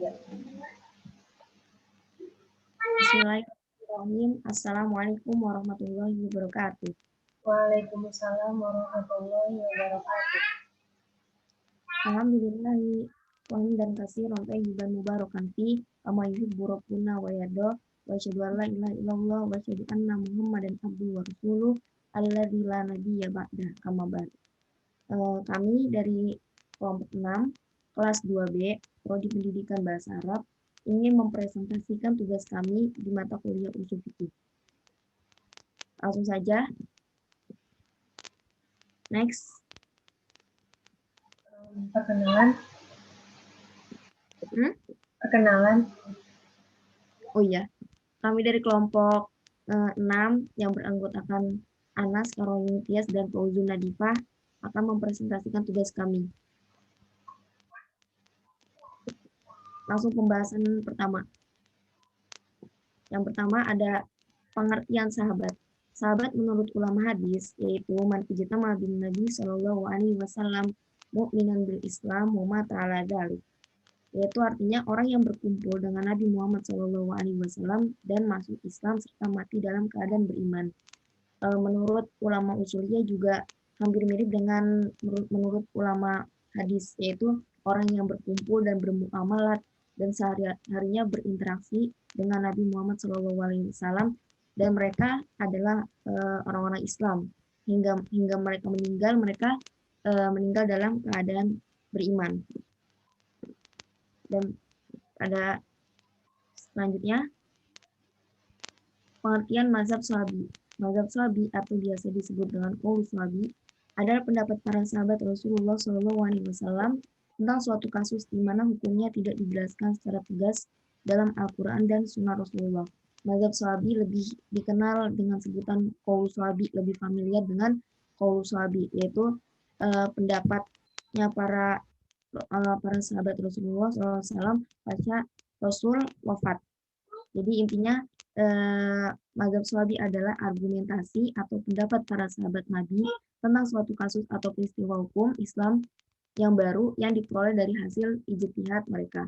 Bismillahirrahmanirrahim. Assalamualaikum warahmatullahi wabarakatuh. Waalaikumsalam warahmatullahi wabarakatuh. Alhamdulillahi hamdan katsiran thayyiban mubarakan fi kama yuhibbu rabbuna wa yarda wa asyhadu an la ilaha illallah wa asyhadu anna muhammadan abduhu wa rasuluh alladzi la nabiyya ba'da kama ba'd. Kami dari kelompok 6 kelas 2B Prodi Pendidikan Bahasa Arab ingin mempresentasikan tugas kami di mata kuliah usul fikih. Langsung saja. Next. Perkenalan. Oh iya, kami dari kelompok 6 yang beranggotakan Anas, Karolin Tias, dan Fauzun Nadifah akan mempresentasikan tugas kami. Langsung pembahasan pertama. Yang pertama ada pengertian sahabat. Sahabat menurut ulama hadis yaitu man ijtama bin Nabi sallallahu alaihi wasallam mu'minan bil Islam wa mata ala dzalik. Yaitu artinya orang yang berkumpul dengan Nabi Muhammad SAW dan masuk Islam serta mati dalam keadaan beriman. Menurut ulama usuliyah juga hampir mirip dengan menurut ulama hadis, yaitu orang yang berkumpul dan bermuamalat dan sehari-harinya berinteraksi dengan Nabi Muhammad SAW dan mereka adalah orang-orang Islam hingga mereka meninggal, meninggal dalam keadaan beriman. Dan ada selanjutnya pengertian mazhab Swahabi. Mazhab Swahabi atau biasa disebut dengan qaul Swahabi adalah pendapat para sahabat Rasulullah SAW tentang suatu kasus di mana hukumnya tidak dijelaskan secara tegas dalam Al-Quran dan Sunnah Rasulullah. Mazhab Swahabi lebih dikenal dengan sebutan qaul Swahabi, lebih familiar dengan qaul Swahabi, yaitu pendapatnya para sahabat Rasulullah SAW pasca Rasul wafat. Jadi intinya mazhab Swahabi adalah argumentasi atau pendapat para sahabat Nabi tentang suatu kasus atau peristiwa hukum Islam yang baru yang diperoleh dari hasil ijtihad mereka.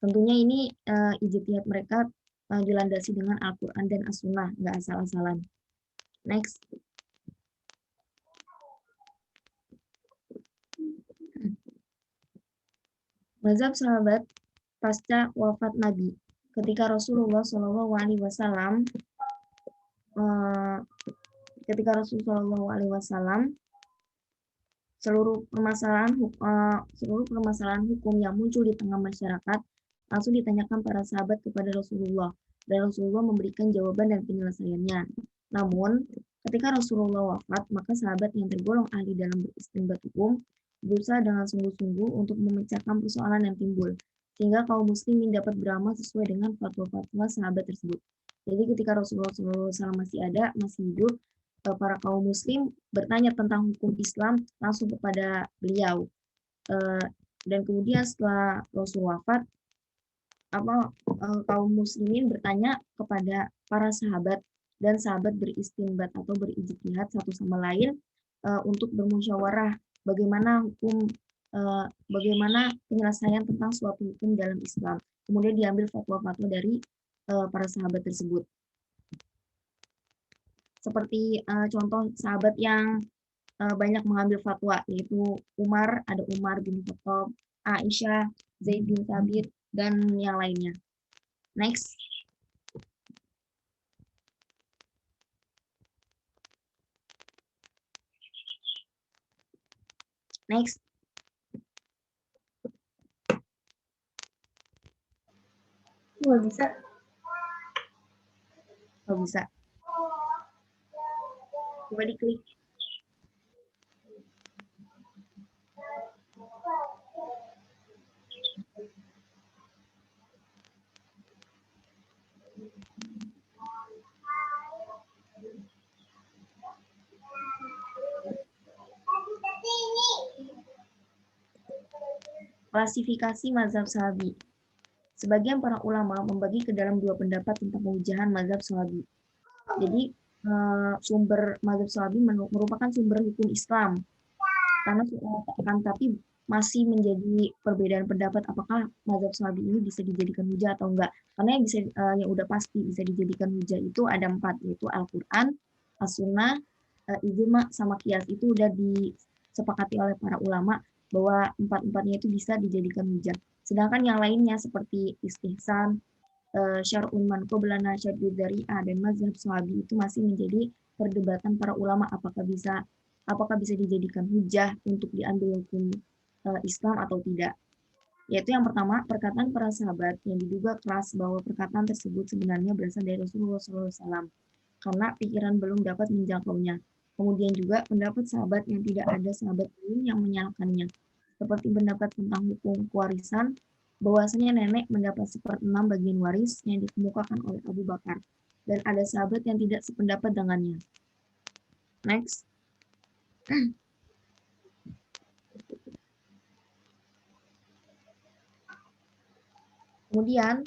Tentunya ini ijtihad mereka dilandasi dengan Al-Quran dan As-Sunnah, nggak asal-asalan. Next. Mazhab sahabat pasca wafat Nabi. Ketika Rasulullah SAW seluruh permasalahan hukum yang muncul di tengah masyarakat langsung ditanyakan para sahabat kepada Rasulullah dan Rasulullah memberikan jawaban dan penyelesaiannya. Namun ketika Rasulullah wafat, maka sahabat yang tergolong ahli dalam beristinbat hukum berusaha dengan sungguh-sungguh untuk memecahkan persoalan yang timbul, sehingga kaum muslimin dapat beramal sesuai dengan fatwa-fatwa sahabat tersebut. Jadi ketika Rasulullah SAW masih hidup, para kaum muslim bertanya tentang hukum Islam langsung kepada beliau. Dan kemudian setelah Rasul wafat, kaum muslimin bertanya kepada para sahabat, dan sahabat beristinbat atau berijtihad satu sama lain untuk bermusyawarah bagaimana penyelesaian tentang suatu hukum dalam Islam. Kemudian diambil fatwa-fatwa dari para sahabat tersebut. Seperti contoh sahabat yang banyak mengambil fatwa, yaitu Umar, ada Umar bin Khattab, Aisyah, Zaid bin Thabit, dan yang lainnya. Next. Next. Nggak bisa. Nggak bisa. Coba diklik. Klasifikasi mazhab Swahabi. Sebagian para ulama membagi ke dalam dua pendapat tentang pemujahan mazhab Swahabi. Jadi sumber mazhab Swahabi merupakan sumber hukum Islam. Tapi masih menjadi perbedaan pendapat apakah mazhab Syafi'i ini bisa dijadikan hujah atau enggak. Karena yang bisa yang udah pasti bisa dijadikan hujah itu ada 4, yaitu Al-Qur'an, As-Sunnah, ijma sama qiyas. Itu udah disepakati oleh para ulama bahwa empat-empatnya itu bisa dijadikan hujah. Sedangkan yang lainnya seperti istihsan, syar'un man qablana syaddu dzari'ah dan mazhab Syafi'i itu masih menjadi perdebatan para ulama apakah bisa dijadikan hujah untuk diambil hukum Islam atau tidak. Yaitu yang pertama, perkataan para sahabat yang diduga keras bahwa perkataan tersebut sebenarnya berasal dari Rasulullah SAW karena pikiran belum dapat menjangkaunya. Kemudian juga pendapat sahabat yang tidak ada sahabat lain yang menyalahkannya. Seperti pendapat tentang hukum kewarisan, bahwasanya nenek mendapat 1/6 bagian waris yang dikemukakan oleh Abu Bakar. Dan ada sahabat yang tidak sependapat dengannya. Next. Kemudian,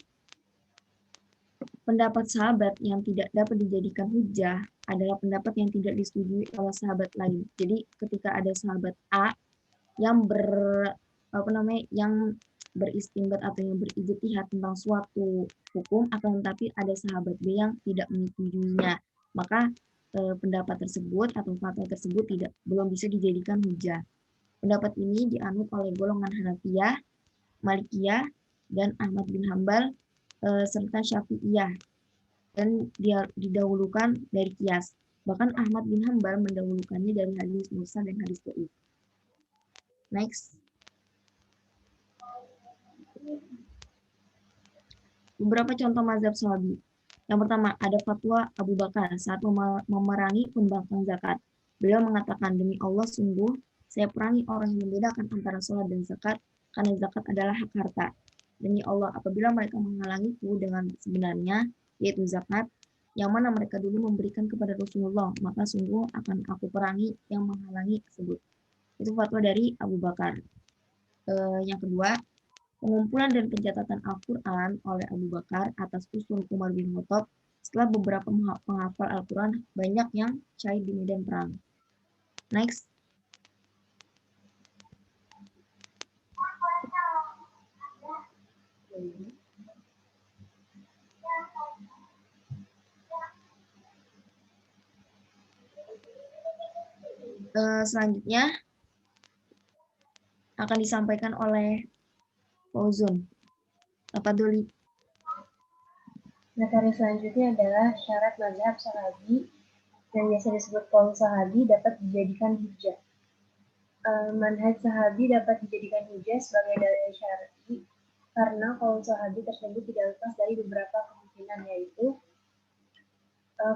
pendapat sahabat yang tidak dapat dijadikan hujah adalah pendapat yang tidak disetujui oleh sahabat lain. Jadi ketika ada sahabat A yang yang beristinbat atau yang berijtihad tentang suatu hukum, akan tetapi ada sahabat B yang tidak menyetujuinya, maka pendapat tersebut atau fatwa tersebut belum bisa dijadikan hujah. Pendapat ini dianut oleh golongan Hanafiyah, Malikiyah, dan Ahmad bin Hambal serta Syafi'iyah dan dia didahulukan dari qiyas. Bahkan Ahmad bin Hambal mendahulukannya dari hadis Musa dan hadis dhaif. Next. Beberapa contoh mazhab Syafi'i. Yang pertama, ada fatwa Abu Bakar saat memerangi pembangkang zakat. Beliau mengatakan, demi Allah sungguh saya perangi orang yang membedakan antara sholat dan zakat karena zakat adalah hak harta. Demi Allah, apabila mereka menghalangiku dengan sebenarnya, yaitu zakat, yang mana mereka dulu memberikan kepada Rasulullah, maka sungguh akan aku perangi yang menghalangi tersebut. Itu fatwa dari Abu Bakar. Yang kedua, pengumpulan dan pencatatan Al-Quran oleh Abu Bakar atas usul Umar bin Khattab setelah beberapa penghafal Al-Quran banyak yang syahid di medan perang. Next. Selanjutnya akan disampaikan oleh Fauzun. Tafadholi. Materi selanjutnya adalah syarat mazhab Sahabi yang biasa disebut qaul Sahabi dapat dijadikan hujah. Manhaj Sahabi dapat dijadikan hujah sebagai dalil syar'i karena qaul Sahabi tersebut tidak lepas dari beberapa kemungkinan, yaitu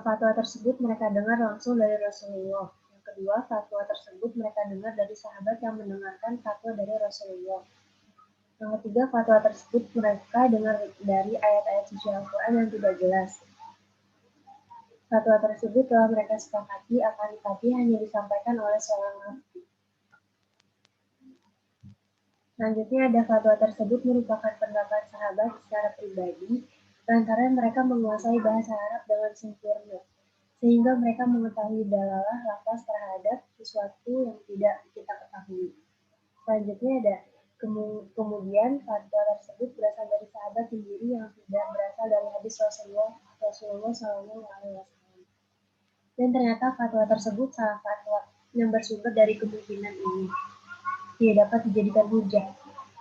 fatwa tersebut mereka dengar langsung dari Rasulullah. Yang kedua, fatwa tersebut mereka dengar dari sahabat yang mendengarkan fatwa dari Rasulullah. Yang ketiga, fatwa tersebut mereka dengar dari ayat-ayat suci Al-Quran yang tidak jelas. Fatwa tersebut telah mereka sepakati, akan tetapi hanya disampaikan oleh seorang mufti. Selanjutnya ada fatwa tersebut merupakan pendapat sahabat secara pribadi, lantaran mereka menguasai bahasa Arab dengan sempurna, sehingga mereka mengetahui dalalah lafaz terhadap sesuatu yang tidak kita ketahui. Selanjutnya ada kemudian fatwa tersebut berasal dari sahabat sendiri yang tidak berasal dari hadis Rasulullah SAW. Dan ternyata fatwa tersebut salah fatwa yang bersumber dari kemungkinan ini tidak dapat dijadikan hujah.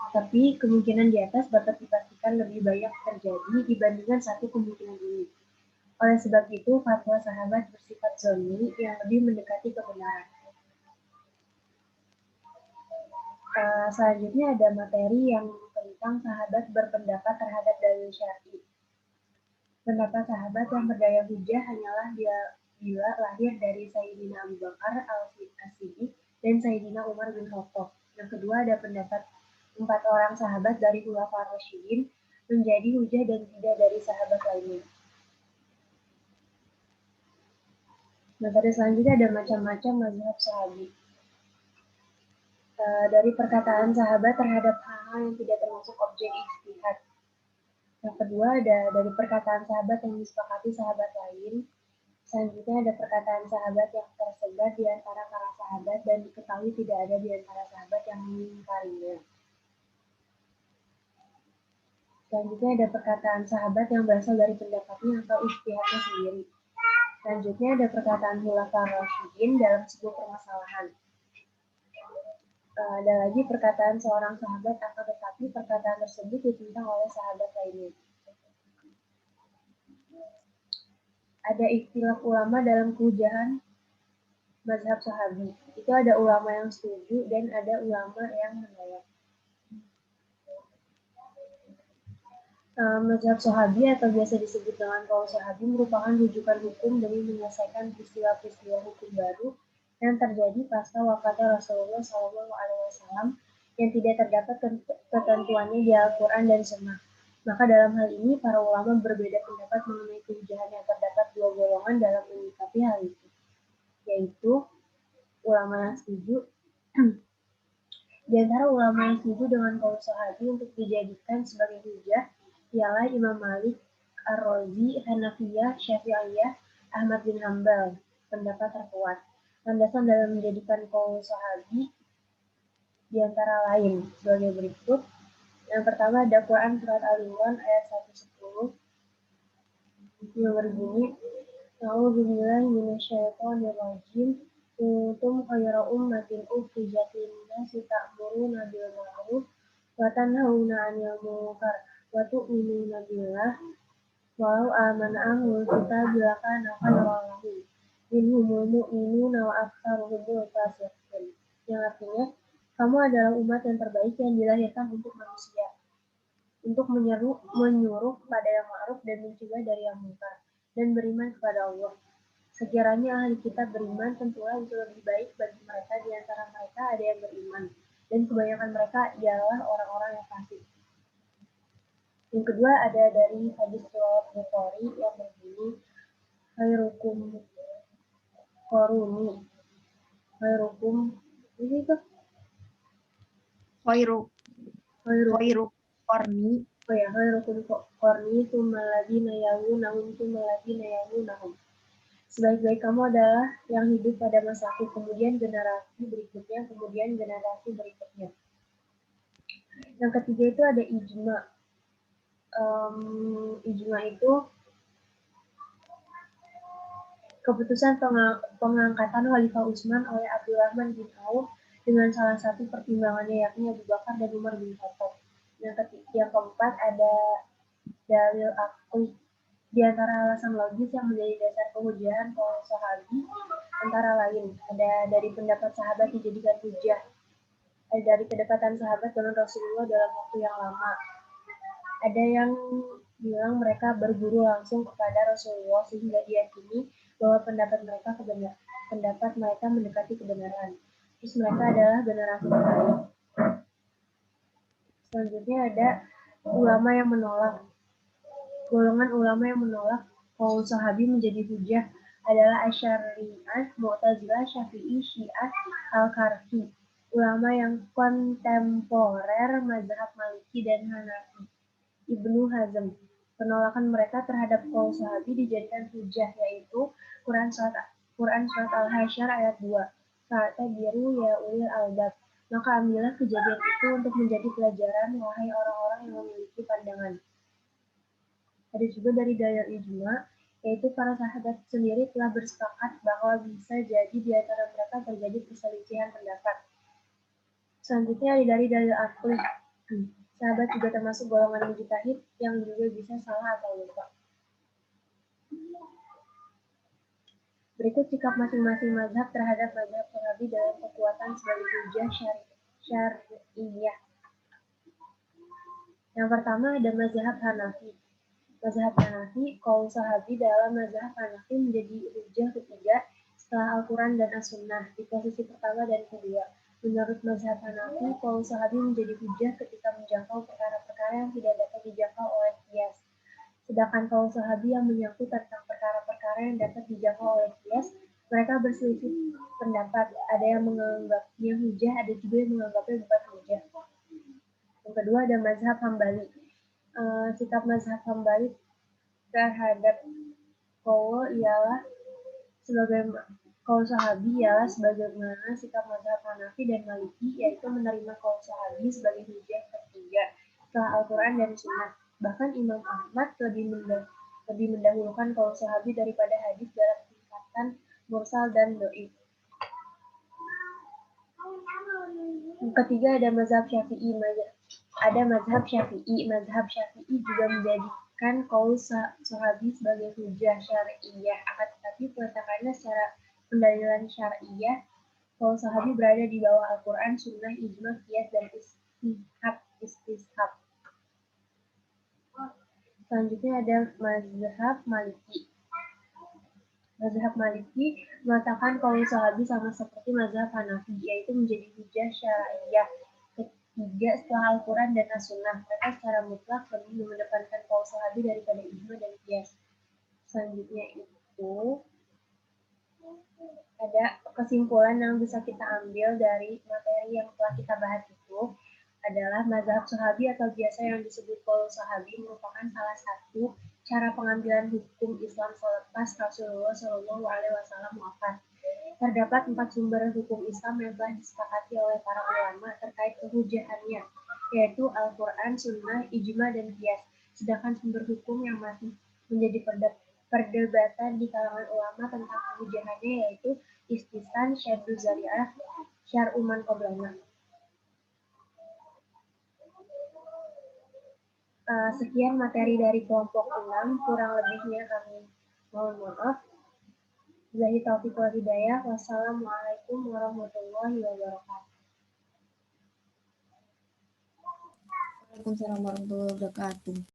Tapi kemungkinan di atas dapat dipastikan lebih banyak terjadi dibandingkan satu kemungkinan ini. Oleh sebab itu, fatwa sahabat bersifat zonni yang lebih mendekati kebenaran. Selanjutnya ada materi yang tentang sahabat berpendapat terhadap dalil syar'i. Pendapat sahabat yang berdaya hujah hanyalah bila lahir dari Sayyidina Abu Bakar As-Siddiq dan Sayyidina Umar bin Khattab. Yang kedua ada pendapat 4 orang sahabat dari Khulafaur Rasyidin menjadi hujah dan tidak dari sahabat lainnya. Materi selanjutnya ada macam-macam mazhab sahabi. Dari perkataan sahabat terhadap hal-hal yang tidak termasuk objek ijtihad. Yang kedua ada dari perkataan sahabat yang disepakati sahabat lain. Selanjutnya ada perkataan sahabat yang tersebar di antara para sahabat dan diketahui tidak ada di antara sahabat yang mengingkarinya. Selanjutnya ada perkataan sahabat yang berasal dari pendapatnya atau ijtihadnya sendiri. Selanjutnya ada perkataan khulafaur rasyidin dalam sebuah permasalahan. Ada lagi perkataan seorang sahabat akan tetapi perkataan tersebut ditentang oleh sahabat lainnya. Ada ikhtilaf ulama dalam kehujahan mazhab sahabi. Itu ada ulama yang setuju dan ada ulama yang menolak. Mazhab sahabi atau biasa disebut dengan qaul sahabi merupakan rujukan hukum demi menyelesaikan peristiwa-peristiwa hukum baru yang terjadi pasca wafatnya Rasulullah SAW yang tidak terdapat ketentuannya di Al-Quran dan Sunnah. Maka dalam hal ini para ulama berbeda pendapat mengenai kehujahan yang terdapat dua golongan dalam menyikapi hal itu, yaitu ulama yang setuju. Di antara ulama yang setuju dengan qaul sahabi untuk dijadikan sebagai hujah ialah Imam Malik, Ar-Razi, Hanafiyah, Syafi'iyah, Ahmad bin Hambal, pendapat terkuat. Landasan dalam menjadikan qaul sahabi di antara lain sebagai berikut. Yang pertama ada Quran surat Al-Imran ayat 110 yang berbunyi, A'udzubillahi minasyaitonirrajim. Kuntum khayra ummatin ukhrijat lin-nasi ta'muruna bil ma'ruf wa tanhauna 'anil munkar wa tu'minuna billah walau amana ahlul kitab lakana khayran lahum minhumul mu'minuna wa aktsaruhumul fasiqun. Yang artinya, kamu adalah umat yang terbaik yang dilahirkan untuk manusia, untuk menyuruh kepada yang ma'ruf dan mencegah dari yang munkar, dan beriman kepada Allah. Sekiranya ahli kitab beriman, tentulah itu lebih baik bagi mereka. Di antara mereka ada yang beriman, dan kebanyakan mereka ialah orang-orang yang fasik. Yang kedua ada dari hadis riwayat Bukhari yang berbunyi, khairukum qaruni, khairukum ini tuh khairu qarni khairukum qarni tsumma alladziina yalunahum tsumma alladziina yalunahum. Sebaik-baik kamu adalah yang hidup pada masaku, kemudian generasi berikutnya, kemudian generasi berikutnya. Yang ketiga itu ada ijma. Ijma itu keputusan pengangkatan Khalifah Utsman oleh Abdurrahman bin Auf dengan salah satu pertimbangannya yakni Abu Bakar dan Umar bin Khattab. Yang keempat ada dalil akli. Di antara alasan logis yang menjadi dasar kehujahan qaul sahabi antara lain ada dari pendapat sahabat dijadikan hujah, ada dari kedekatan sahabat dengan Rasulullah dalam waktu yang lama, ada yang bilang mereka berguru langsung kepada Rasulullah sehingga diyakini bahwa pendapat mereka mendekati kebenaran. Terus mereka adalah generasi terbaik. Selanjutnya ada ulama yang menolak. Golongan ulama yang menolak qaul sahabi menjadi hujah adalah Asy'ariyah, Mu'tazilah, Syafi'i, Syiah, Al-Karfi. Ulama yang kontemporer mazhab Maliki dan Hanafi. Ibnu Hazm. Penolakan mereka terhadap qaul sahabi dijadikan hujah, yaitu Quran surat Al-Hasyr ayat 2. Fa'tabiru ya ulil albab. Maka ambillah kejadian itu untuk menjadi pelajaran, wahai orang-orang yang memiliki pandangan. Ada juga dari dalil ijma, yaitu para sahabat sendiri telah bersepakat bahwa bisa jadi di antara mereka terjadi perselisihan pendapat. Selanjutnya dari dalil akli. Sahabat juga termasuk golongan mujtahid yang juga bisa salah atau lupa. Berikut sikap masing-masing mazhab terhadap mazhab sahabi dalam kekuatan sebagai hujah syar'iyah. Yang pertama ada mazhab Hanafi. Mazhab Hanafi, qaul sahabi dalam mazhab Hanafi menjadi hujah ketiga setelah Al-Quran dan As-Sunnah di posisi pertama dan kedua. Menurut mazhab Hanafi, qaul sahabi menjadi hujah ketika menjangkau perkara-perkara yang tidak dapat dijangkau oleh qiyas. Sedangkan qaul sahabi yang menyangkut tentang perkara-perkara yang dapat dijangkau oleh qiyas, mereka berselisih pendapat. Ada yang menganggapnya hujah, ada juga yang menganggapnya bukan hujah. Yang kedua ada mazhab Hambali. Sikap mazhab Hambali terhadap qaul ialah Sebagai kaul sahabi ialah sebagaimana sikap mazhab Hanafi dan Maliki, yaitu menerima kaul sahabi sebagai hujjah ketiga setelah Al-Quran dan Sunnah. Bahkan Imam Ahmad lebih mendahulukan kaul sahabi daripada hadis dalam tingkatan mursal dan do'if. Ketiga ada mazhab Syafi'i. Mazhab Syafi'i juga menjadikan kaul sahabi sebagai hujjah syari'iyah. Akan tetapi peletakannya secara pendalilan syari'iyah, kaul sahabi berada di bawah Al-Quran, Sunnah, Ijma, Qiyas, dan Istishab. Selanjutnya ada mazhab Maliki. Mazhab Maliki mengatakan kaul sahabi sama seperti mazhab Hanafi, yaitu menjadi hujjah syari'iyah ketiga setelah Al-Quran dan As-Sunnah. Mereka secara mutlak lebih mengedepankan kaul sahabi daripada ijma dan qiyas. Selanjutnya itu ada kesimpulan yang bisa kita ambil dari materi yang telah kita bahas itu adalah mazhab sahabi atau biasa yang disebut kaul sahabi merupakan salah satu cara pengambilan hukum Islam selepas Rasulullah Shallallahu Alaihi Wasallam wafat. Terdapat 4 sumber hukum Islam yang telah disepakati oleh para ulama terkait kehujahannya, yaitu Al-Quran, Sunnah, Ijma, dan Qiyas. Sedangkan sumber hukum yang masih menjadi perdebatan di kalangan ulama tentang kehujahannya yaitu istisnan, syaddu zari'ah, syar'u man qablana. Sekian materi dari kelompok 6, kurang lebihnya kami mohon maaf. Billahi taufiq wal hidayah. Wassalamualaikum warahmatullahi wabarakatuh. Waalaikumsalam warahmatullahi wabarakatuh.